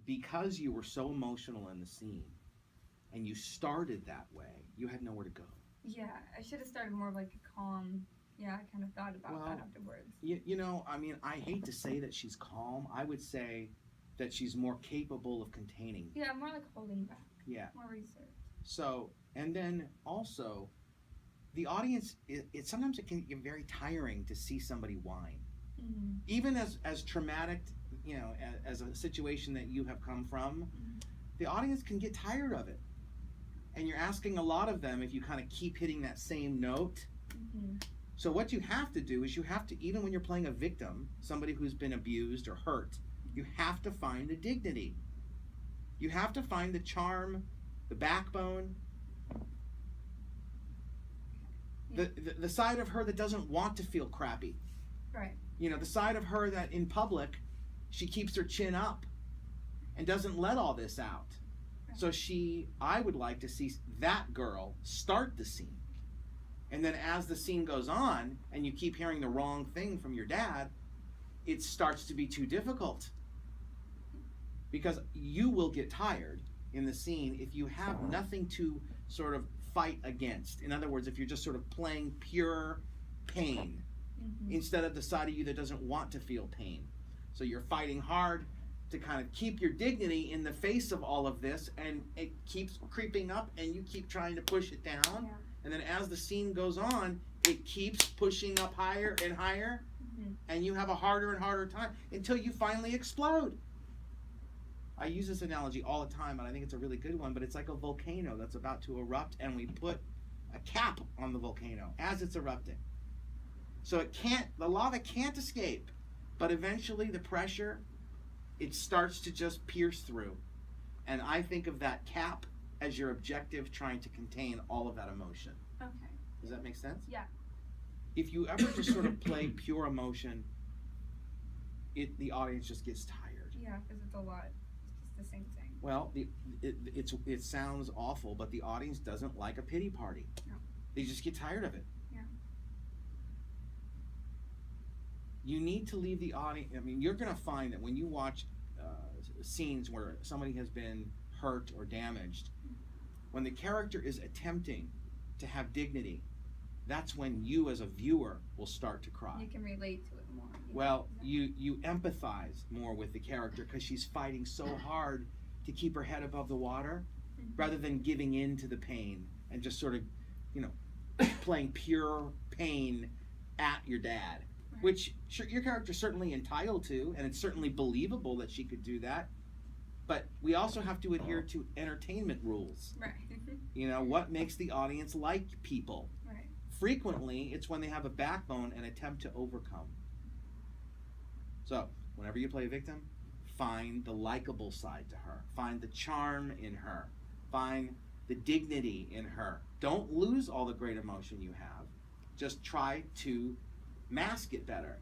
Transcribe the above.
because you were so emotional in the scene and you started that way, you had nowhere to go. Yeah, I should have started more like a calm. Yeah, I kind of thought about that afterwards. You know, I mean, I hate to say that she's calm. I would say that she's more capable of containing. Yeah, more like holding back. Yeah. More reserved. So, and then also, the audience, sometimes it can get very tiring to see somebody whine. Mm-hmm. Even as traumatic, you know, as a situation that you have come from, Mm-hmm. the audience can get tired of it. And you're asking a lot of them if you kind of keep hitting that same note. Mm-hmm. So what you have to do is you have to, even when you're playing a victim, somebody who's been abused or hurt, you have to find the dignity. You have to find the charm, the backbone, Yeah. the side of her that doesn't want to feel crappy. Right. You know, the side of her that in public, she keeps her chin up and doesn't let all this out. Right. So I would like to see that girl start the scene. And then as the scene goes on and you keep hearing the wrong thing from your dad, it starts to be too difficult. Because you will get tired in the scene if you have nothing to sort of fight against. In other words, if you're just sort of playing pure pain, Mm-hmm. instead of the side of you that doesn't want to feel pain. So you're fighting hard to kind of keep your dignity in the face of all of this, and it keeps creeping up and you keep trying to push it down. Yeah. And then as the scene goes on, it keeps pushing up higher and higher, Mm-hmm. and you have a harder and harder time until you finally explode. I use this analogy all the time, and I think it's a really good one, but it's like a volcano that's about to erupt, and we put a cap on the volcano as it's erupting. So the lava can't escape, but eventually the pressure, it starts to just pierce through. And I think of that cap as your objective, trying to contain all of that emotion. Okay. Does that make sense? Yeah. If you ever just sort of play pure emotion, the audience just gets tired. Yeah, because it's a lot. It's just the same thing. Well, it sounds awful, but the audience doesn't like a pity party. No. They just get tired of it. Yeah. You need to leave the audience. I mean, you're going to find that when you watch scenes where somebody has been hurt or damaged, when the character is attempting to have dignity, that's when you as a viewer will start to cry. You can relate to it more. Well, you empathize more with the character because she's fighting so hard to keep her head above the water, Mm-hmm. rather than giving in to the pain and just sort of, you know, playing pure pain at your dad. Right. Which your character's certainly entitled to, and it's certainly believable that she could do that. But we also have to adhere to entertainment rules. Right. You know, what makes the audience like people? Right. Frequently, it's when they have a backbone and attempt to overcome. So, whenever you play a victim, find the likable side to her. Find the charm in her. Find the dignity in her. Don't lose all the great emotion you have. Just try to mask it better.